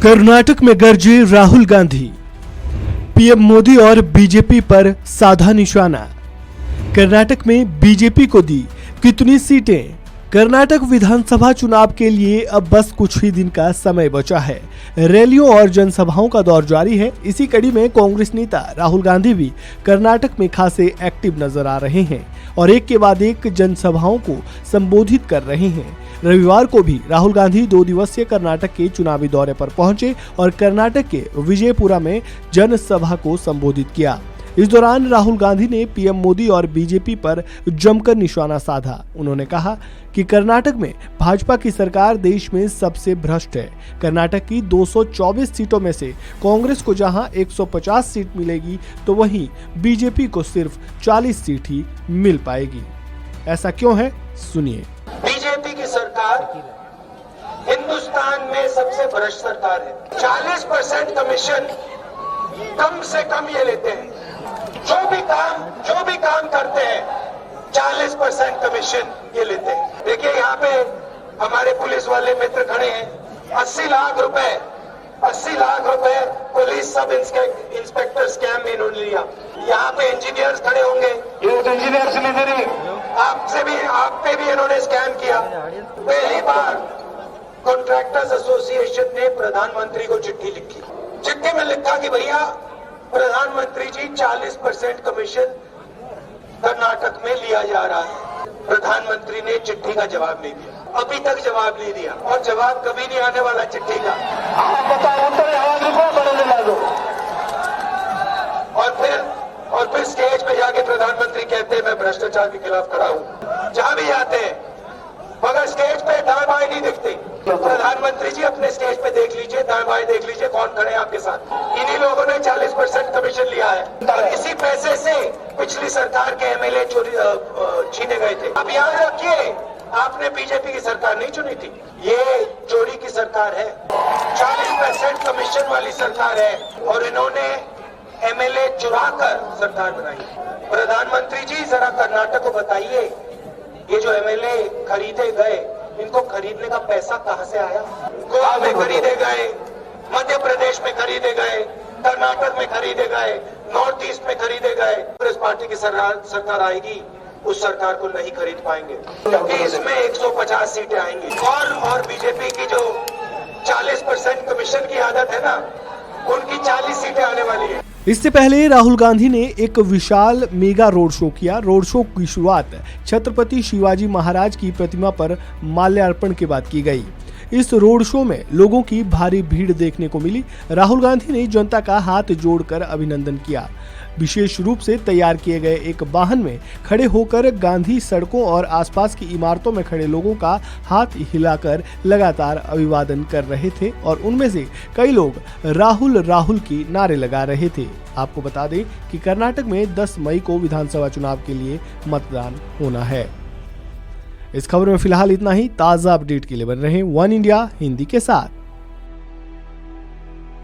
कर्नाटक में गरजे राहुल गांधी, पीएम मोदी और बीजेपी पर साधा निशाना। कर्नाटक में बीजेपी को दी कितनी सीटें? कर्नाटक विधानसभा चुनाव के लिए अब बस कुछ ही दिन का समय बचा है। रैलियों और जनसभाओं का दौर जारी है। इसी कड़ी में कांग्रेस नेता राहुल गांधी भी कर्नाटक में खासे एक्टिव नजर आ रहे हैं और एक के बाद एक जनसभाओं को संबोधित कर रहे हैं। रविवार को भी राहुल गांधी 2 दिवसीय कर्नाटक के चुनावी दौरे पर पहुंचे और कर्नाटक के विजयपुरा में जनसभा को संबोधित किया। इस दौरान राहुल गांधी ने पीएम मोदी और बीजेपी पर जमकर निशाना साधा। उन्होंने कहा कि कर्नाटक में भाजपा की सरकार देश में सबसे भ्रष्ट है। कर्नाटक की 224 सीटों में से कांग्रेस को जहां 150 सीट मिलेगी तो वहीं बीजेपी को सिर्फ 40 सीट ही मिल पाएगी। ऐसा क्यों है, सुनिए। बीजेपी की सरकार हिंदुस्तान में सबसे भ्रष्ट सरकार है। 40% कमीशन कम से कम ये लेते हैं। जो भी काम करते हैं 40% कमीशन ये लेते हैं। देखिए यहाँ पे हमारे पुलिस वाले मित्र खड़े हैं। 80 लाख रुपए पुलिस सब इंस्पेक्टर स्कैम में इन्होंने लिया। यहाँ पे इंजीनियर्स खड़े होंगे, इंजीनियर्स ने आप पे भी इन्होंने स्कैम किया। पहली बार कॉन्ट्रैक्टर्स एसोसिएशन ने प्रधानमंत्री को चिट्ठी लिखी। चिट्ठी में लिखा कि भैया प्रधानमंत्री जी 40% कमीशन कर्नाटक में लिया जा रहा है। प्रधानमंत्री ने चिट्ठी का जवाब नहीं दिया, अभी तक जवाब नहीं दिया और जवाब कभी नहीं आने वाला चिट्ठी का। और फिर स्टेज पे जाके प्रधानमंत्री कहते हैं मैं भ्रष्टाचार के खिलाफ खड़ा हूँ। जहां भी जाते हैं मगर स्टेज पे दाएं बाएं नहीं दिखते। प्रधानमंत्री जी अपने स्टेज पे देख लीजिए, दाएं बाएं देख लीजिए कौन खड़े हैं आपके साथ। इन्हीं लोगों ने 40% कमीशन लिया है और इसी पैसे से पिछली सरकार के एमएलए छीने गए थे। अब याद रखिए, आपने बीजेपी की सरकार नहीं चुनी थी, ये चोरी की सरकार है। 40% कमीशन वाली सरकार है और इन्होंने एमएलए चुरा कर सरकार बनाई। प्रधानमंत्री जी जरा कर्नाटक को बताइए, ये जो एमएलए खरीदे गए, इनको खरीदने का पैसा कहां से आया? गोवा में खरीदे गए, मध्य प्रदेश में खरीदे गए, कर्नाटक में खरीदे गए, नॉर्थ ईस्ट में खरीदे गए। कांग्रेस पार्टी की सरकार आएगी, उस सरकार को नहीं खरीद पाएंगे क्योंकि इसमें 150 सीटें आएंगी। और बीजेपी की जो 40% कमीशन की आदत है ना, उनकी 40 सीटें आने वाली है। इससे पहले राहुल गांधी ने एक विशाल मेगा रोड शो किया। रोड शो की शुरुआत छत्रपति शिवाजी महाराज की प्रतिमा पर माल्यार्पण के बाद की गई। इस रोड शो में लोगों की भारी भीड़ देखने को मिली। राहुल गांधी ने जनता का हाथ जोड़कर अभिनंदन किया। विशेष रूप से तैयार किए गए एक वाहन में खड़े होकर गांधी सड़कों और आसपास की इमारतों में खड़े लोगों का हाथ हिलाकर लगातार अभिवादन कर रहे थे और उनमें से कई लोग राहुल राहुल की नारे लगा रहे थे। आपको बता दें कि कर्नाटक में 10 मई को विधानसभा चुनाव के लिए मतदान होना है। इस खबर में फिलहाल इतना ही। ताज़ा अपडेट के लिए बन रहे वन इंडिया हिंदी के साथ।